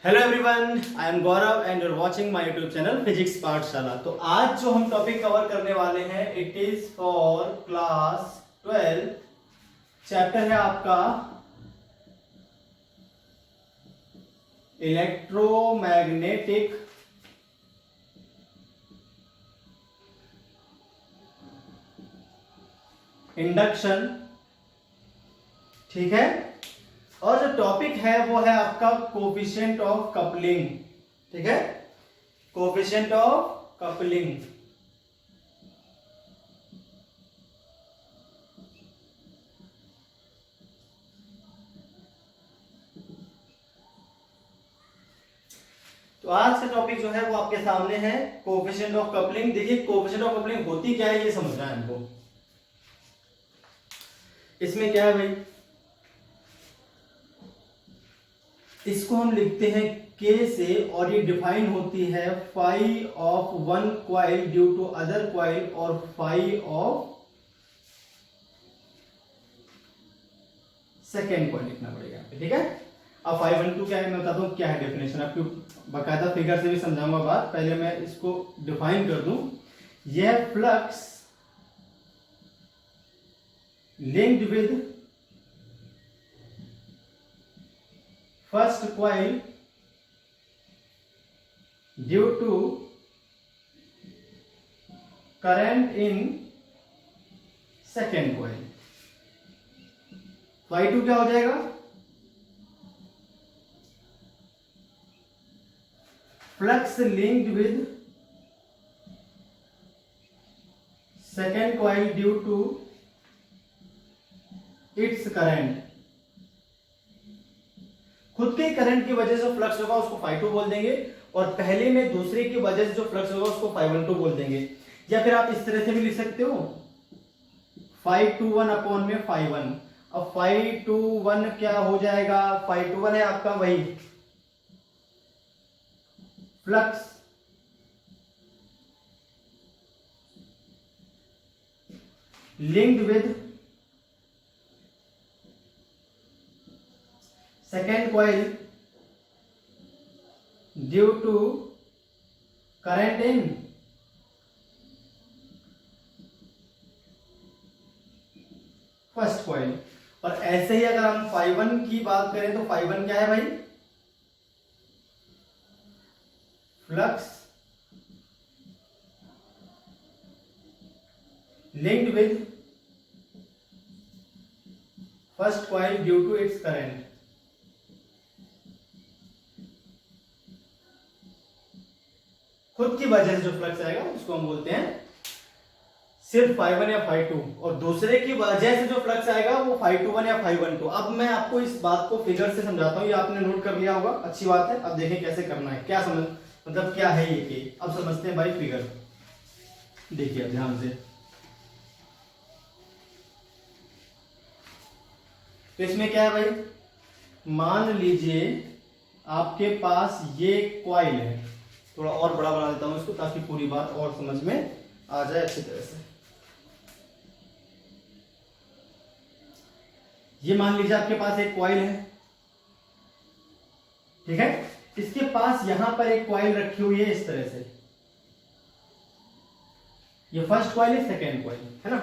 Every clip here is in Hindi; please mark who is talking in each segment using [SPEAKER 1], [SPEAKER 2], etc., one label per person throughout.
[SPEAKER 1] Hello everyone, I am Gaurav and you are watching my YouTube channel physics Pathshala. तो आज जो हम टॉपिक कवर करने वाले हैं it is for class 12। Chapter है आपका इलेक्ट्रोमैग्नेटिक इंडक्शन। ठीक है, और जो टॉपिक है वो है आपका कोफिशिएंट ऑफ कपलिंग। ठीक है, कोफिशिएंट ऑफ कपलिंग। तो आज का टॉपिक जो है वो आपके सामने है कोफिशिएंट ऑफ कपलिंग। देखिए, कोफिशिएंट ऑफ कपलिंग होती क्या है ये समझना है हमको। इसमें क्या है भाई, इसको हम लिखते हैं K से, और ये डिफाइन होती है phi of one coil due to other coil और फाई ऑफ सेकेंड क्वाइल लिखना पड़ेगा यहाँ पे। ठीक है, अब 512 क्या है मैं बताता हूँ क्या है डेफिनेशन। आपको बाकायदा फिगर से भी समझाऊंगा बात, पहले मैं इसको डिफाइन कर दूं। यह flux linked with first coil due to current in second coil। Y2 क्या हो जाएगा, flux linked with second coil due to its current। खुद के करंट की वजह से फ्लक्स होगा उसको phi2 बोल देंगे, और पहले में दूसरे की वजह से जो फ्लक्स होगा उसको phi12 बोल देंगे। या फिर आप इस तरह से भी लिख सकते हो phi21 अपॉन में phi1। अब phi21 क्या हो जाएगा, phi21 है आपका वही flux linked with second coil due to current in first coil। और ऐसे ही अगर हम phi1 की बात करें तो phi1 क्या है भाई, flux linked with first coil due to its current। खुद की वजह से जो फ्लक्स आएगा उसको हम बोलते हैं सिर्फ phi1 या phi2, और दूसरे की वजह से जो फ्लक्स आएगा वो phi21 या phi12। अब मैं आपको इस बात को फिगर से समझाता हूं, ये आपने नोट कर लिया होगा, अच्छी बात है। अब देखें कैसे करना है, क्या समझ मतलब क्या है ये के। अब समझते हैं भाई फिगर, देखिए अब ध्यान से। तो इसमें क्या है भाई, मान लीजिए आपके पास ये कॉइल है, थोड़ा और बड़ा बना देता हूं इसको ताकि पूरी बात और समझ में आ जाए अच्छी तरह से। ये मान लीजिए आपके पास एक कॉइल है, ठीक है, इसके पास यहां पर एक कॉइल रखी हुई है इस तरह से। ये फर्स्ट कॉइल है, सेकेंड कॉइल है ना।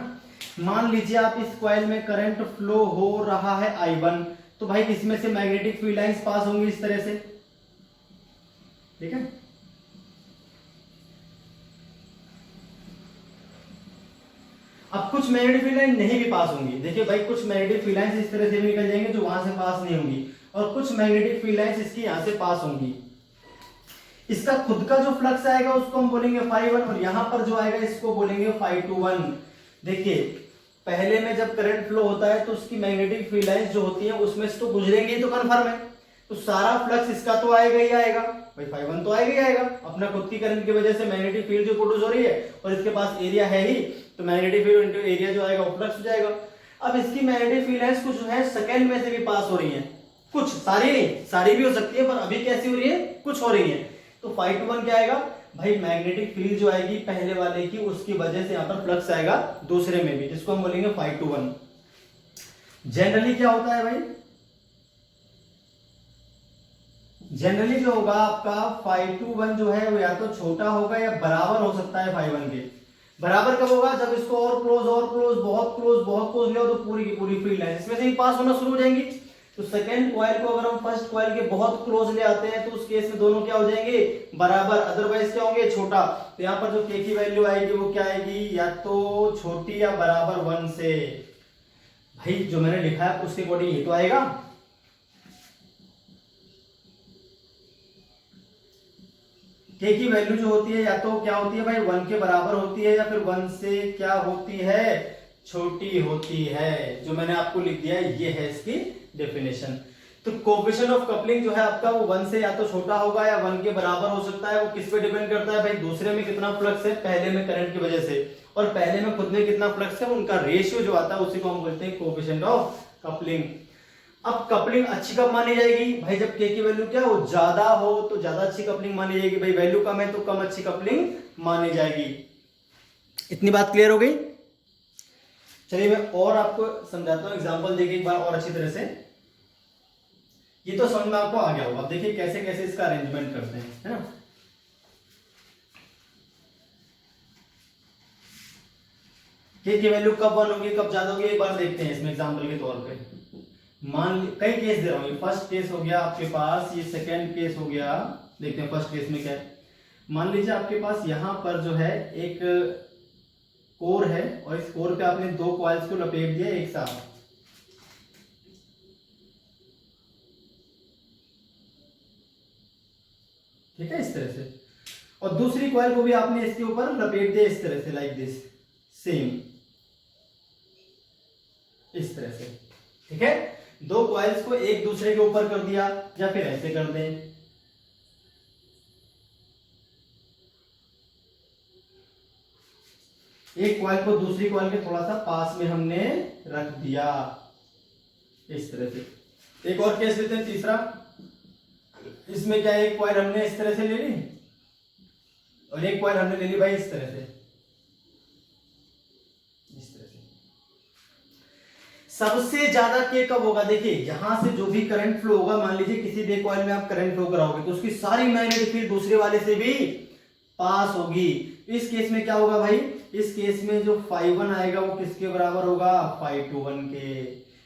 [SPEAKER 1] मान लीजिए आप इस कॉइल में करंट फ्लो हो रहा है I1, तो भाई इसमें से मैग्नेटिक फील्ड लाइंस पास होंगी इस तरह से। ठीक है, अब कुछ मैग्नेटिक फील्ड लाइन नहीं भी पास होंगी। देखिए भाई, कुछ मैग्नेटिक फील्ड लाइंस इस तरह से भी निकल जाएंगे जो वहां से पास नहीं होंगी, और कुछ मैग्नेटिक फील्ड लाइंस इसकी यहां से पास होंगी। इसका खुद का जो फ्लक्स आएगा उसको हम बोलेंगे phi1, और यहां पर जो आएगा इसको बोलेंगे phi21। देखिए, पहले में जब करंट फ्लो होता है तो उसकी मैग्नेटिक फील्ड लाइंस जो होती है उसमें से तो गुजरेंगे, तो कंफर्म है, तो सारा फ्लक्स इसका तो आएगा ही आएगा भाई, phi1 तो आएगा ही आएगा। अपना खुद की करंट की वजह से मैग्नेटिक फील्ड जो प्रोड्यूस हो रही है, और इसके पास एरिया है ही, तो मैग्नेटिक फील्ड इनटू एरिया जो आएगा वो फ्लक्स हो जाएगा। अब इसकी मैग्नेटिक फील्ड लाइंस कुछ है सेकंड में से भी पास हो रही हैं, कुछ, सारी नहीं, सारी भी हो सकती है, पर अभी कैसी हो रही है, कुछ हो रही है। तो phi21 क्या आएगा भाई, मैग्नेटिक फील्ड जो आएगी पहले वाले की, उसकी वजह से यहां पर फ्लक्स आएगा दूसरे में भी, जिसको हम बोलेंगे phi21। जनरली क्या होता है भाई, जनरली जो होगा आपका फाइव टू वन जो है वो या तो छोटा होगा या बराबर हो सकता है फाइव वन के। बराबर कब होगा? जब इसको और क्लोज बहुत क्लोज ले तो पूरी की पूरी फील्ड लाइन इसमें से ही पास होना शुरू हो जाएंगी। तो सेकंड कॉइल को अगर हम फर्स्ट कॉइल के बहुत क्लोज ले आते हैं तो उस केस में दोनों क्या हो जाएंगे? बराबर, अदरवाइज क्या होंगे? छोटा। तो यहाँ पर जो के की वैल्यू आएगी वो क्या आएगी? या तो छोटी या बराबर वन से। भाई जो मैंने लिखा है उसके अकॉर्डिंग ये तो आएगा। के की वैल्यू जो होती है या तो क्या होती है भाई? वन के बराबर होती है या फिर वन से क्या होती है? छोटी होती है। जो मैंने आपको लिख दिया है ये है इसकी डेफिनेशन। तो कोएफिशिएंट ऑफ कपलिंग जो है आपका वो वन से या तो छोटा होगा या वन के बराबर हो सकता है। वो किस पे डिपेंड करता है भाई? दूसरे में कितना फ्लक्स है, पहले में करंट की वजह से, और पहले में खुद में कितना फ्लक्स है, उनका रेशियो जो आता है उसी को हम बोलते हैं कोएफिशिएंट ऑफ कपलिंग। अब कपलिंग अच्छी कब मानी जाएगी भाई? जब के की वैल्यू क्या हो? ज्यादा हो तो ज्यादा अच्छी कपलिंग मानी जाएगी। भाई वैल्यू कम है तो कम अच्छी कपलिंग मानी जाएगी। इतनी बात क्लियर हो गई? चलिए मैं और आपको समझाता हूं, एग्जांपल देखिए एक बार और अच्छी तरह से। ये तो समझ में आपको आ गया होगा। अब देखिए कैसे कैसे इसका अरेंजमेंट करते हैं, है ना। के की वैल्यू कब वन होगी, कब ज्यादा होगी, एक बार देखते हैं इसमें एग्जांपल के तौर पे। मान कई केस दे रहा हूं। ये फर्स्ट केस हो गया आपके पास, ये सेकंड केस हो गया। देखते हैं फर्स्ट केस में क्या है। मान लीजिए आपके पास यहां पर जो है एक कोर है और इस कोर पे आपने दो कॉइल्स को लपेट दिया एक साथ। ठीक है, इस तरह से। और दूसरी कॉइल को भी आपने इसके ऊपर लपेट दिया इस तरह से, लाइक दिस, सेम इस तरह से। ठीक है, दो कॉइल्स को एक दूसरे के ऊपर कर दिया, या फिर ऐसे कर दें। एक कॉइल को दूसरी कॉइल के थोड़ा सा पास में हमने रख दिया इस तरह से। एक और केस लेते हैं, तीसरा। इसमें क्या, एक कॉइल हमने इस तरह से ले ली और एक कॉइल हमने ले ली भाई इस तरह से, इस तरह से। सबसे ज्यादा के कब होगा? देखिए यहां से जो भी करंट फ्लो होगा, मान लीजिए किसी भी कॉइल में आप करंट फ्लो कराओगे तो उसकी सारी मैग्नेटिक फील्ड दूसरे वाले से भी पास होगी। इस केस में क्या होगा भाई? इस केस में जो फाइव वन आएगा वो किसके बराबर होगा? फाइव टू वन के।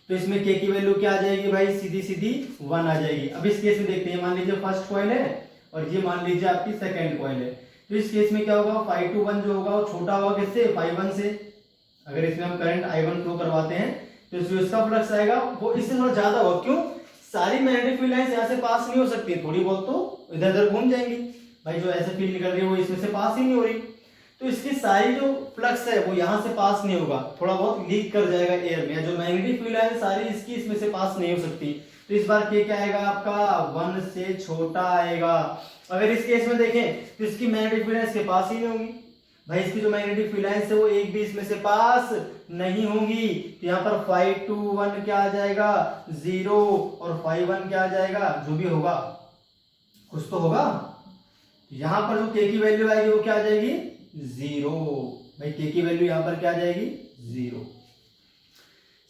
[SPEAKER 1] तो इसमें के की वैल्यू क्या आ जाएगी भाई? सीधी सीधी वन आ जाएगी। अब इस केस में देखते हैं, मान लीजिए फर्स्ट कॉइल है और ये मान लीजिए आपकी सेकेंड कॉइल है। तो इस केस में क्या होगा? फाइव टू वन जो होगा वो छोटा होगा किससे? फाइव वन से। अगर इसमें हम करंट आई वन फ्लो करवाते हैं तो जो इसका फ्लक्स आएगा वो इससे थोड़ा ज्यादा होगा। क्यों? सारी मैग्नेटिक फील्ड लाइंस यहाँ से पास नहीं हो सकती, थोड़ी बहुत तो इधर उधर घूम जाएंगी। भाई जो ऐसे फील्ड निकल रही है वो इसमें से पास ही नहीं हो रही, तो इसकी सारी जो फ्लक्स है वो यहाँ से पास नहीं होगा, थोड़ा बहुत लीक कर जाएगा एयर में। जो मैग्नेटिक फील्ड है सारी इसकी इसमें से पास नहीं हो सकती। तो इस बार के क्या आएगा आपका? वन से छोटा आएगा। अगर इस केस में देखें तो इसकी मैग्नेटिक फील्ड इसके पास ही नहीं होगी। भाई इसकी जो मैग्नेटिक फील्ड है वो एक भी इसमें से पास नहीं होंगी। तो यहाँ पर 5 2 1 क्या आ जाएगा? 0, और 5 1 क्या आ जाएगा? जो भी होगा कुछ तो होगा। यहां पर जो के की वैल्यू आएगी वो क्या आ जाएगी? 0। भाई के की वैल्यू यहां पर क्या आ जाएगी? 0।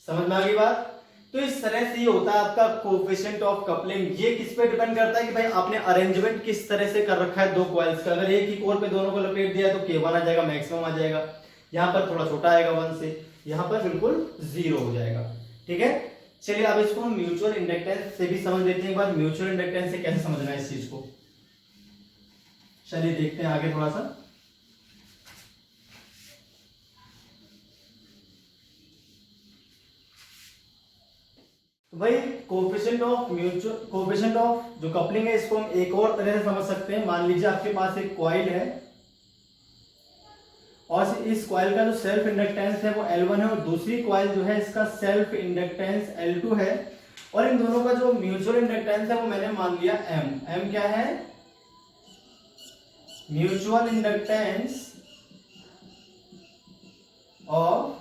[SPEAKER 1] समझ में आ गई बात? तो इस तरह से ये होता है आपका कोएफिशिएंट ऑफ कपलिंग। ये किस पे डिपेंड करता है कि भाई आपने अरेंजमेंट किस तरह से कर रखा है दो कॉइल्स का। अगर एक ही कोर पे दोनों को लपेट दिया तो K1 आ जाएगा, मैक्सिमम आ जाएगा। यहाँ पर थोड़ा छोटा आएगा 1 से, यहाँ पर बिल्कुल 0 हो जाएगा। ठीक है, चलिए अब इसको हम म्यूचुअल इंडक्टेंस से भी समझ लेते हैं। एक बार म्यूचुअल इंडक्टेंस से कैसे समझना है इस चीज को, चलिए देखते हैं आगे थोड़ा सा। तो भाई कोएफिशिएंट ऑफ जो कपलिंग है इसको हम एक और तरह से समझ सकते हैं। मान लीजिए आपके पास एक कॉइल है और इस कॉइल का जो सेल्फ इंडक्टेंस है वो L1 है और दूसरी कॉइल जो है इसका सेल्फ इंडक्टेंस L2 है। और इन दोनों का जो म्यूचुअल इंडक्टेंस है वो मैंने मान लिया M क्या है? Mutual inductance of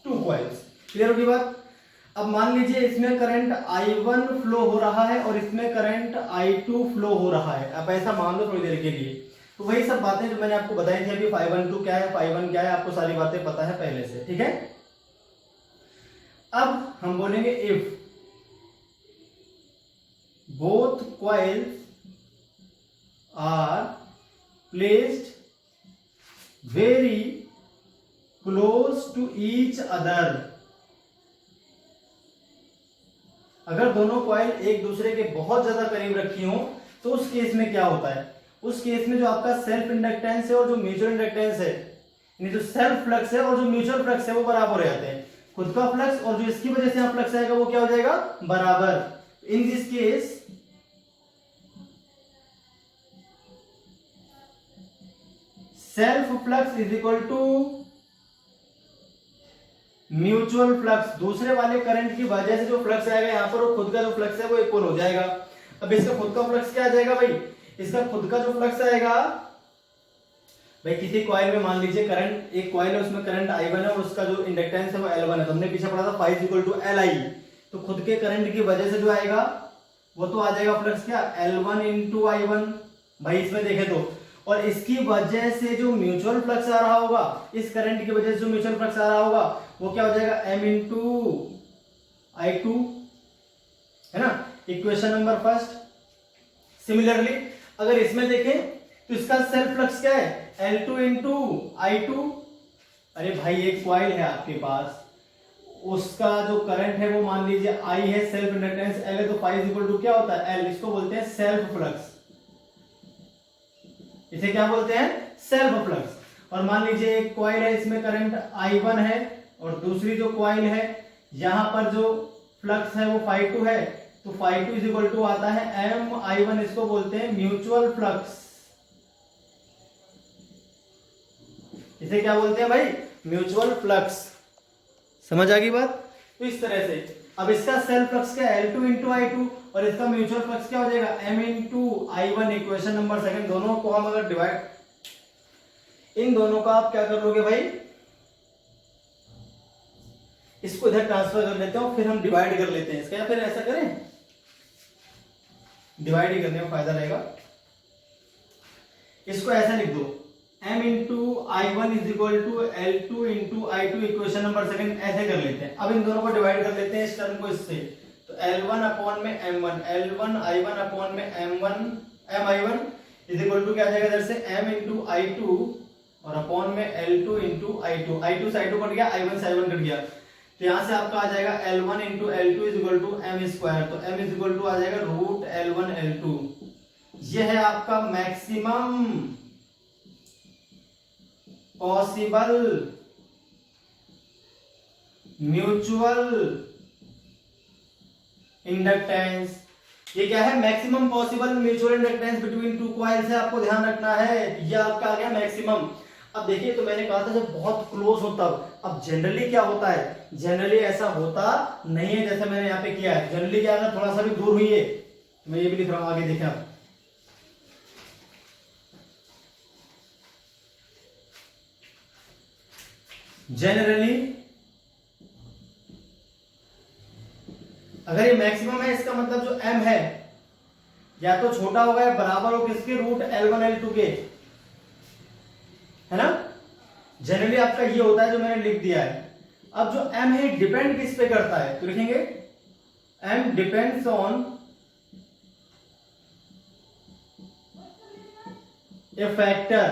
[SPEAKER 1] two coils. Clear होगी बात? अब मान लीजिए इसमें करंट I1 फ्लो हो रहा है और इसमें करंट I2 फ्लो हो रहा है। अब ऐसा मान लो थोड़ी देर के लिए। तो वही सब बातें जो मैंने आपको बताई थी अभी, 512 क्या है, 5 1 क्या है, आपको सारी बातें पता है पहले से। ठीक है, अब हम बोलेंगे both coils are placed very close to each other। अगर दोनों कॉइल एक दूसरे के बहुत ज्यादा करीब रखी हो तो उस केस में क्या होता है, उस केस में जो आपका सेल्फ इंडक्टेंस है और जो म्यूचुअल इंडक्टेंस है, यानी जो सेल्फ फ्लक्स है और जो म्यूचुअल फ्लक्स है वो बराबर हो जाते हैं। खुद का फ्लक्स और जो इसकी वजह से यहाँ फ्लक्स आएगा वो क्या हो जाएगा, बराबर। In this case self flux is equal to mutual flux. दूसरे वाले करंट की वजह से जो फ्लक्स आएगा यहाँ पर वो खुद का जो फ्लक्स है वो इक्वल हो जाएगा। अब इसका खुद का फ्लक्स क्या आ जाएगा भाई, इसका खुद का जो फ्लक्स आएगा भाई, किसी कॉइल में मान लीजिए करंट, एक कॉइल है उसमें करंट I1 है और उसका जो इंडक्टेंस है वो L1 है। तो हमने पीछे पढ़ा था phi is equal to LI। तो खुद के करंट की वजह से जो आएगा वो तो आ जाएगा फ्लक्स क्या, L1 इंटू I1 भाई, इसमें देखें तो। और इसकी वजह से जो म्यूचुअल फ्लक्स आ रहा होगा, इस करंट की वजह से जो म्यूचुअल फ्लक्स आ रहा होगा वो क्या हो जाएगा, M इंटू I2, है ना, इक्वेशन नंबर फर्स्ट। सिमिलरली अगर इसमें देखें तो इसका सेल्फ फ्लक्स क्या है, L2 इंटू I2। अरे भाई एक कॉइल है आपके पास, उसका जो करंट है वो मान लीजिए I है, सेल्फ इंडक्टेंस L है, तो phi इज इक्वल टू क्या होता है, L। इसको बोलते हैं सेल्फ फ्लक्स, इसे क्या बोलते हैं, सेल्फ फ्लक्स। और मान लीजिए एक कॉइल है, इसमें करंट I1 है और दूसरी जो कॉइल है यहां पर जो फ्लक्स है वो phi2 है, तो phi2 इज इक्वल टू आता है MI1। इसको बोलते हैं म्यूचुअल फ्लक्स, इसे क्या बोलते हैं भाई, म्यूचुअल फ्लक्स। समझ आ गई बात। तो इस तरह से अब इसका सेल्फ फ्लक्स क्या है, L2 इंटू I2 और इसका म्यूचुअल फ्लक्स क्या हो जाएगा, M into I1, equation number second. दोनों को हम अगर डिवाइड, इन दोनों का आप क्या कर लोगे भाई, इसको इधर ट्रांसफर कर लेते हैं फिर हम डिवाइड कर लेते हैं इसका, या फिर ऐसा करें, डिवाइड ही करने में फायदा रहेगा। इसको ऐसा लिख दो, M into I1 is equal to L2 into I2, equation number second. ऐसे कर लेते हैं। अब इन दोनों को डिवाइड कर लेते हैं, इस टर्म को इससे, तो L1 अपॉन में M1, L1 I1 अपॉन में MI1 इज इक्वल टू क्या आ जाएगा इधर से, M इंटू I2 और अपॉन में L2 इंटू I2। I2 से I2 कट गया, I1 से I1 कट गया, तो यहां से आपका आ जाएगा L1 into L2 is equal to M square. तो M इज इक्वल टू आ जाएगा रूट L1 L2। यह है आपका मैक्सिमम पॉसिबल म्यूचुअल इंडक्टेंस। ये क्या है, maximum possible mutual inductance between two coils है, आपको ध्यान रखना है। ये आपका आ गया मैक्सिमम। अब देखिए, तो मैंने कहा था जब बहुत क्लोज होता, अब जनरली क्या होता है, जनरली ऐसा होता नहीं है जैसे मैंने यहाँ पे किया है। जनरली क्या अगर थोड़ा सा भी दूर हुई है, मैं ये भी लिख रहा हूं, आगे देखें आप, जनरली अगर ये मैक्सिमम है, इसका मतलब जो M है या तो छोटा होगा या बराबर हो किसके, रूट L1 L2 के, है ना। जनरली आपका ये होता है जो मैंने लिख दिया है। अब जो M है डिपेंड किस पे करता है, तो लिखेंगे M depends on A factor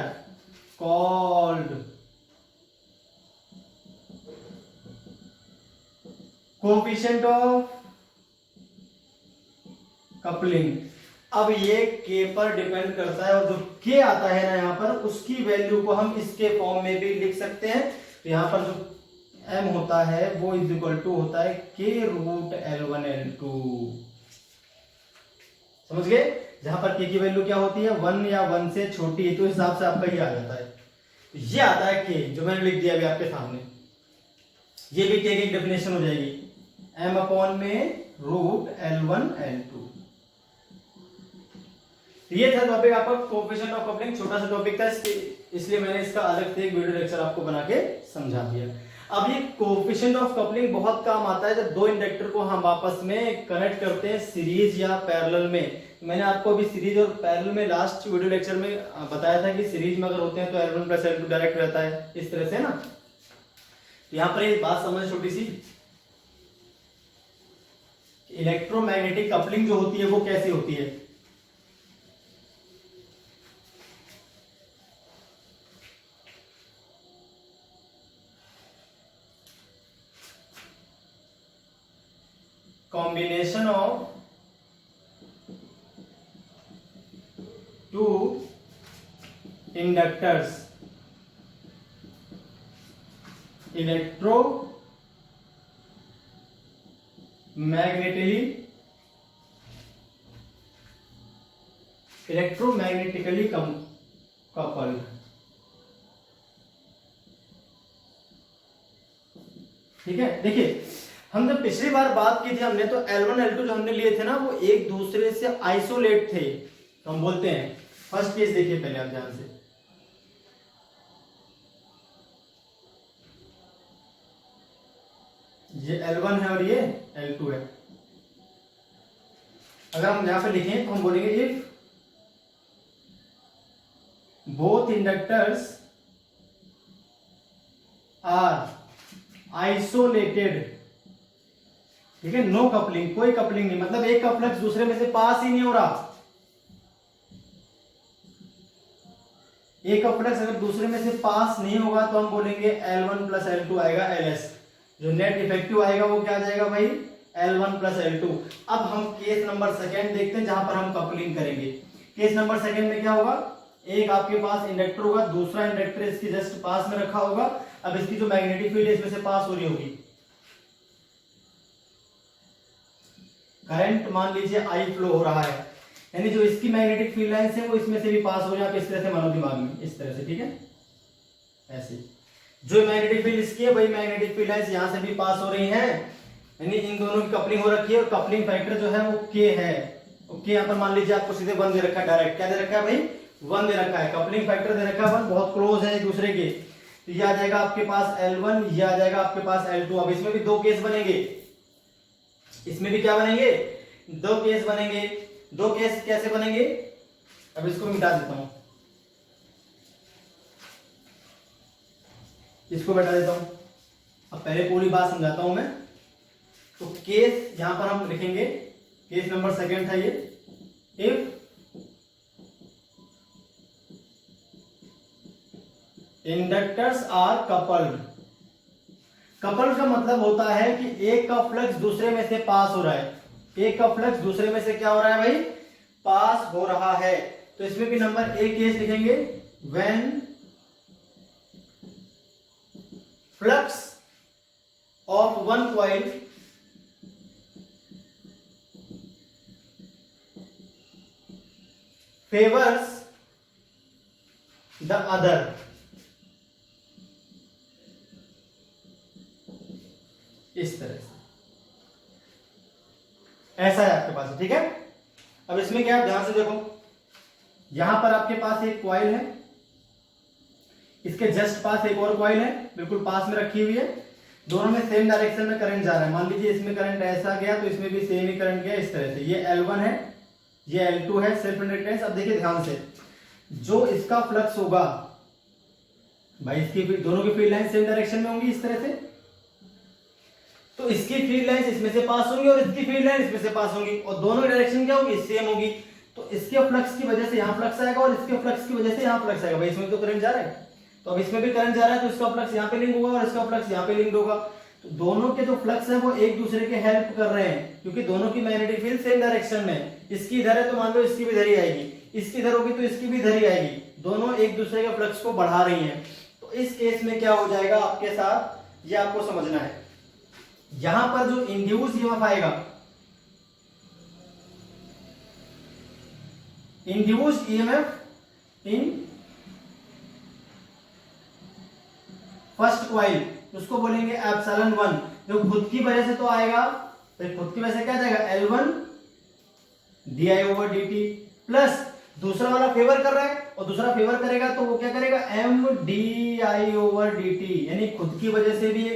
[SPEAKER 1] called coefficient of coupling. अब ये K पर डिपेंड करता है और जो K आता है ना यहाँ पर, उसकी वैल्यू को हम इसके फॉर्म में भी लिख सकते हैं। तो यहाँ पर जो M होता है वो इज इक्वल टू होता है K रूट L1 L2। समझ गए, जहां पर K की वैल्यू क्या होती है, 1 या 1 से छोटी है, तो इस हिसाब से आपका ये आ जाता है। ये आता है K, जो मैंने लिख दिया अभी आपके सामने। ये भी K की डेफिनेशन हो जाएगी, M अपॉन में रूट L1 L2। ये था टॉपिक आपका कोएफिशिएंट ऑफ कपलिंग। छोटा सा टॉपिक था, इसलिए मैंने इसका अलग से एक वीडियो लेक्चर आपको बना के समझा दिया। अब ये कोएफिशिएंट ऑफ कपलिंग बहुत काम आता है जब दो इंडक्टर को हम आपस में कनेक्ट करते हैं सीरीज या पैरेलल में। मैंने आपको अभी सीरीज और पैरेलल में लास्ट वीडियो लेक्चर में बताया था कि सीरीज में अगर होते हैं तो L1 प्लस L2 डायरेक्ट रहता है, इस तरह से ना। यहाँ पर एक बात समझ छोटी सी, इलेक्ट्रोमैग्नेटिक कपलिंग जो होती है वो कैसी होती है? Combination of two inductors electromagnetically coupled. ठीक है, देखिए हम जब पिछली बार बात की थी हमने, तो L1 L2 जो हमने लिए थे ना, वो एक दूसरे से आइसोलेट थे, तो हम बोलते हैं। फर्स्ट केस देखिए पहले आप ध्यान से, ये L1 है और ये L2 है। अगर हम यहां पे लिखें तो हम बोलेंगे if both inductors are isolated, ठीक है, नो कपलिंग, कोई कपलिंग नहीं, मतलब एक का फ्लक्स दूसरे में से पास ही नहीं हो रहा। एक का फ्लक्स अगर दूसरे में से पास नहीं होगा तो हम बोलेंगे L1 प्लस L2 आएगा LS। जो नेट इफेक्टिव आएगा वो क्या आ जाएगा भाई? L1 plus L2। अब हम केस नंबर सेकेंड देखते हैं जहां पर हम कपलिंग करेंगे। केस नंबर सेकेंड में क्या होगा? एक आपके पास इंडक्टर होगा, दूसरा इंडक्टर इसके जस्ट पास में रखा होगा। अब इसकी जो मैग्नेटिक फील्ड है इसमें से पास हो रही होगी, करंट मान लीजिए I फ्लो हो रहा है, यानी जो इसकी मैग्नेटिक फील्ड लाइंस है वो इसमें से भी पास हो जाए। इस तरह से मानो दिमाग में, इस तरह से, ठीक है, ऐसे जो मैग्नेटिक फील्ड इसकी है वही मैग्नेटिक फील्ड लाइंस यहां से भी पास हो रही हैं, यानी इन दोनों की कपलिंग हो रखी है। और कपलिंग फैक्टर जो है वो K है। ओके, यहाँ पर मान लीजिए आपको सीधे 1 दे रखा है, डायरेक्ट क्या दे रखा है भाई? 1 दे रखा है। कपलिंग फैक्टर दे रखा है 1, बहुत क्लोज है एक दूसरे के। तो ये आ जाएगा आपके पास L1, ये आ जाएगा आपके पास L2। अब इसमें भी दो केस बनेंगे, इसमें भी क्या बनेंगे? दो केस बनेंगे। दो केस कैसे बनेंगे? अब इसको मिटा देता हूं, इसको मिटा देता हूं। अब पहले पूरी बात समझाता हूं मैं। तो केस यहां पर हम लिखेंगे, केस नंबर सेकेंड था ये, if inductors are coupled. Coupled का मतलब होता है कि एक का फ्लक्स दूसरे में से पास हो रहा है। एक का फ्लक्स दूसरे में से क्या हो रहा है भाई? पास हो रहा है। तो इसमें भी नंबर एक केस लिखेंगे, when flux of one coil favours the other. इस तरह से ऐसा है आपके पास, ठीक है। अब इसमें क्या है, ध्यान से देखो, यहां पर आपके पास एक कॉइल है, इसके जस्ट पास एक और कॉइल है, बिल्कुल पास में रखी हुई है। दोनों में सेम डायरेक्शन में करंट जा रहा है। मान लीजिए इसमें करंट ऐसा गया तो इसमें भी सेम ही करंट गया, इस तरह से। ये L1 है, ये L2 है, सेल्फ इंडक्टेंस। अब देखिए ध्यान से, जो इसका फ्लक्स होगा भाई, इसकी दोनों की फील्ड लाइन सेम डायरेक्शन में होंगी, इस तरह से। तो इसकी फील्ड लाइंस इसमें से पास होंगी और इसकी फील्ड लाइन इसमें से पास होंगी, और दोनों की डायरेक्शन क्या होगी? सेम होगी। तो इसके फ्लक्स की वजह से यहां फ्लक्स आएगा और इसके फ्लक्स की वजह से यहां फ्लक्स आएगा। भाई इसमें तो करंट जा रहा है, तो अब इसमें भी करंट जा रहा है, तो इसका फ्लक्स यहां पे लिंक होगा और इसका फ्लक्स यहां पे लिंक होगा। तो दोनों के जो फ्लक्स है वो एक दूसरे के हेल्प कर रहे हैं, क्योंकि दोनों की मैग्नेटिक फील्ड सेम डायरेक्शन में। इसकी इधर है तो मान लो इसकी भी इधर ही आएगी, इसकी इधर होगी तो इसकी भी इधर ही आएगी। दोनों एक दूसरे के फ्लक्स को बढ़ा रही हैं। तो इस केस में क्या हो जाएगा आपके साथ, ये आपको समझना है। यहां पर जो इंड्यूस ईएमएफ आएगा, induce EMF in first coil, उसको बोलेंगे एप्सिलॉन 1। जो खुद की वजह से तो आएगा, तो खुद की वजह से क्या जाएगा? L1 di/dt प्लस दूसरा वाला फेवर कर रहा है और दूसरा फेवर करेगा तो वो क्या करेगा? M di/dt, यानी खुद की वजह से भी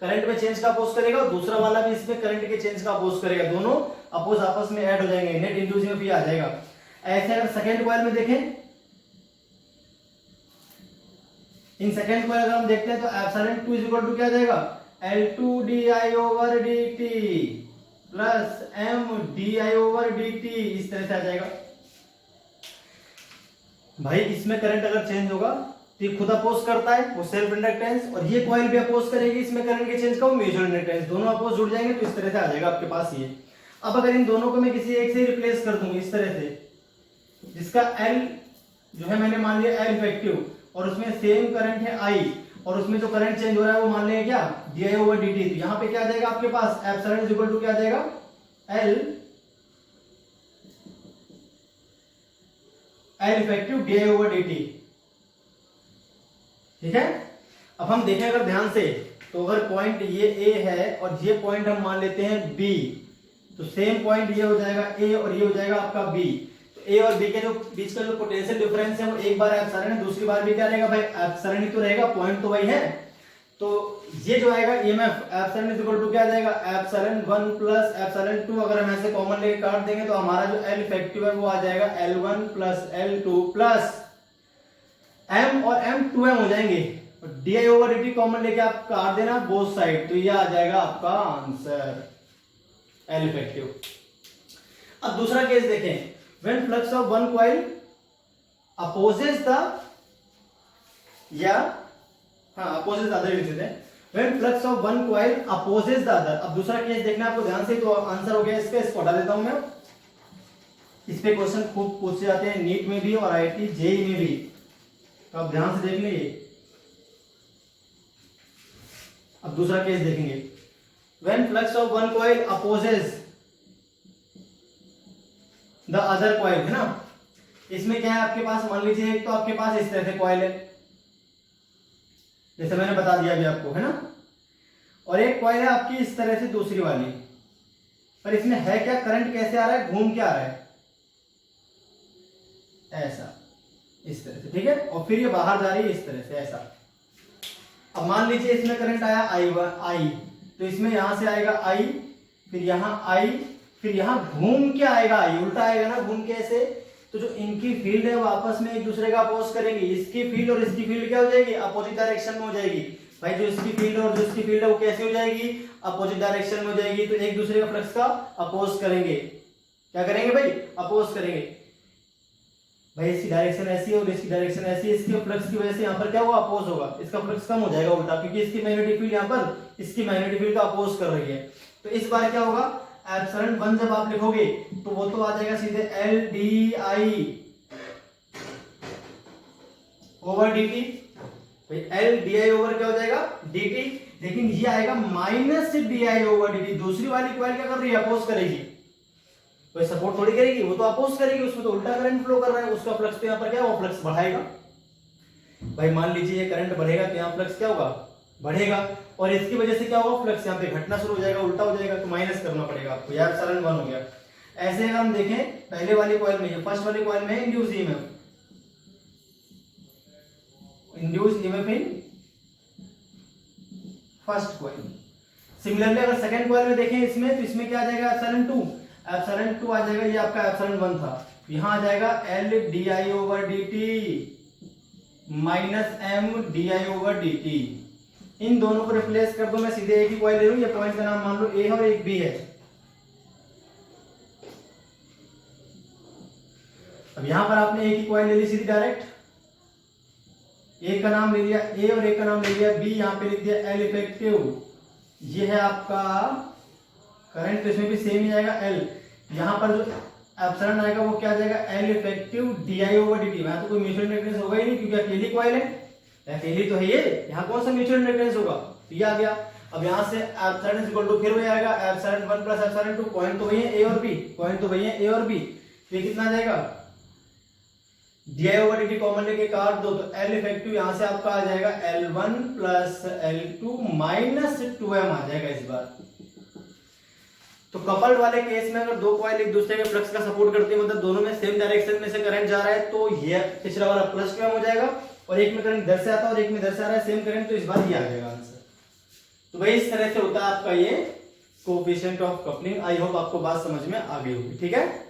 [SPEAKER 1] करंट में चेंज का अपोज करेगा और दूसरा वाला भी इसमें करंट के चेंज का अपोज करेगा। दोनों अपोज आपस में ऐड हो जाएंगे, नेट इंड्यूस में भी आ जाएगा। ऐसे अगर सेकेंड कॉइल में देखें, इन सेकेंड कॉइल अगर हम देखते हैं तो एप्सिलॉन 2 इज इक्वल टू क्या जाएगा? L2 di/dt plus M D I over D T, इस तरह से आ जाएगा। भाई इसमें करंट अगर चेंज होगा तो ये खुद अपोज करता है, वो सेल्फ इंडक्टेंस, और ये कॉइल भी अपोज करेगी इसमें करंट के चेंज का, वो म्यूचुअल इंडक्टेंस, दोनों अपोज जुड़ जाएंगे तो इस तरह से आ जाएगा आपके पास ये। अब अगर इन दोनों को मैं किसी एक से रिप्लेस कर दूंगी इस तरह से, जिसका L जो है मैंने मान लिया L इफेक्टिव, और उसमें सेम करंट है I, और उसमें जो करंट चेंज हो रहा है वो मान लेंगे क्या, di ओवर dt, तो यहाँ पे क्या आ जाएगा आपके पास एप्सिलॉन इज इक्वल टू क्या आ जाएगा, L effective di over dt। ठीक है, अब हम देखें अगर ध्यान से, तो अगर पॉइंट ये A है और ये पॉइंट हम मान लेते हैं B, तो सेम पॉइंट ये हो जाएगा A और ये हो जाएगा आपका B। तो A और B के जो बीच का जो पोटेंशियल डिफरेंस है वो एक बार एप्सिलॉन है, दूसरी बार भी क्या रहेगा भाई, एप्सिलॉन ही तो रहेगा, पॉइंट तो वही है। तो ये जो आएगा EMF epsilon is equal to क्या आ जाएगा, एप्सिलॉन 1 प्लस एप्सिलॉन 2, अगर हम ऐसे कॉमन लेके काट देंगे तो हमारा जो L इफेक्टिव है वो आ जाएगा L1 plus L2 plus M और M 2M हो जाएंगे, और di ओवर dt कॉमन लेके आप काट देना बोथ साइड, तो ये आ जाएगा आपका आंसर L इफेक्टिव। अब दूसरा केस देखें, when flux of one coil opposes the, या opposes the other लिख देते हैं, when flux of one coil opposes the other। अब दूसरा केस देखना आपको ध्यान से, तो आंसर हो गया इसका, इसको हटा देता हूं मैं। इस पे क्वेश्चन खूब पूछे जाते हैं नीट में भी और IIT JEE में भी, तो आप ध्यान से देख लीजिए। अब दूसरा केस देखेंगे, when flux of one coil opposes the other coil, है ना। इसमें क्या है आपके पास, मान लीजिए एक तो आपके पास इस तरह से कॉइल है, जैसे मैंने बता दिया अभी आपको, है ना, और एक कॉइल है आपकी इस तरह से दूसरी वाली, पर इसमें है क्या, करंट कैसे आ रहा है, घूम के आ रहा है ऐसा, इस तरह से, ठीक है, और फिर ये बाहर जा रही है इस तरह से ऐसा। अब मान लीजिए इसमें करंट आया I, तो इसमें यहां से आएगा I, फिर यहां I, फिर यहां घूम के आएगा I, उल्टा आएगा ना घूम के ऐसे, तो जो इनकी फील्ड है वो आपस में एक दूसरे का अपोज करेंगे, इसकी फील्ड और इसकी फील्ड क्या हो जाएगी, अपोजिट डायरेक्शन में हो जाएगी। भाई जो इसकी फील्ड और जो इसकी फील्ड है वो कैसे हो जाएगी, अपोजिट डायरेक्शन में हो जाएगी, तो एक दूसरे का फ्लक्स का अपोज करेंगे, क्या करेंगे भाई, अपोज करेंगे। भाई इसकी डायरेक्शन ऐसी है और इसकी डायरेक्शन ऐसी है, इसके फ्लक्स की वजह से यहाँ पर क्या होगा, अपोज होगा, इसका फ्लक्स कम हो जाएगा उल्टा, क्योंकि इसकी मैग्नेटिक फील्ड यहाँ पर इसकी मैग्नेटिक फील्ड का अपोज कर रही है। तो इस बार क्या होगा, एप्सिलॉन 1 जब आप लिखोगे तो वो तो आ जाएगा सीधे L di ओवर dt, भाई L di ओवर क्या हो जाएगा dt, लेकिन ये आएगा माइनस di ओवर dt। दूसरी वाली कॉइल क्या कर रही है, अपोज करेगी, कोई सपोर्ट थोड़ी करेगी, वो तो अपोज करेगी, उसमें तो उल्टा करंट फ्लो कर रहा है, उसका फ्लक्स तो यहाँ पर क्या होगा, फ्लक्स बढ़ाएगा। भाई मान लीजिए ये करंट बढ़ेगा तो यहाँ फ्लक्स क्या होगा, बढ़ेगा, और इसकी वजह से क्या होगा, फ्लक्स यहाँ पे घटना शुरू हो जाएगा, उल्टा हो जाएगा, तो माइनस करना पड़ेगा आपको, यह एप्सिलॉन 1 हो गया। ऐसे अगर हम देखें पहले वाली कॉइल में, फर्स्ट वाली कॉइल में induce EMF in first coil. Similarly अगर सेकंड कॉइल में देखें इसमें, तो इसमें क्या आ जाएगा, एप्सिलॉन 2 आ जाएगा, ये आपका एप्सिलॉन 1 था, यहां आ जाएगा L di over dt minus M di over dt। इन दोनों को रिप्लेस कर दो, मैं सीधे एक ही कॉइल ले लूं, ये पॉइंट का नाम मान लो A और एक B है। अब यहां पर आपने एक ही कॉइल ले ली सीधी डायरेक्ट, एक का नाम ले लिया A और एक का नाम ले लिया B, यहां पे लिख दिया L इफेक्टिव, ये है आपका करंट, तो इसमें भी सेम ही आएगा L। यहां पर जो एप्सिलॉन आएगा वो क्या आ जाएगा, L effective di over dt। वहां तो कोई म्यूचुअल इंडक्टेंस होगा ही नहीं, क्योंकि अकेली कॉइल है, अकेली तो है ये, यहाँ कौन सा म्यूचुअल इंडक्टेंस होगा, तो ये आ गया। अब यहाँ से एप्सिलॉन इज इक्वल टू फिर वही आएगा, एप्सिलॉन 1 प्लस एप्सिलॉन 2, पॉइंट तो वही है A और B, पॉइंट तो वही है A और B, ये कितना आ जाएगा, di ओवर dt कॉमन लेके काट दो, तो L इफेक्टिव यहाँ से आपका आ जाएगा L1 plus L2 minus 2M आ जाएगा इस बार। तो कपल्ड वाले केस में अगर दो कॉइल एक दूसरे के फ्लक्स का सपोर्ट करती है, मतलब दोनों में सेम डायरेक्शन में से करंट जा रहा है, तो ये पिछला वाला प्लस 2M हो जाएगा, और एक में करंट इधर से आता है और एक में इधर से आ रहा है सेम करंट, तो इस बार ये आ जाएगा आंसर। तो भाई इस तरह से होता है आपका ये coefficient of coupling. I hope आपको बात समझ में आ गई होगी, ठीक है।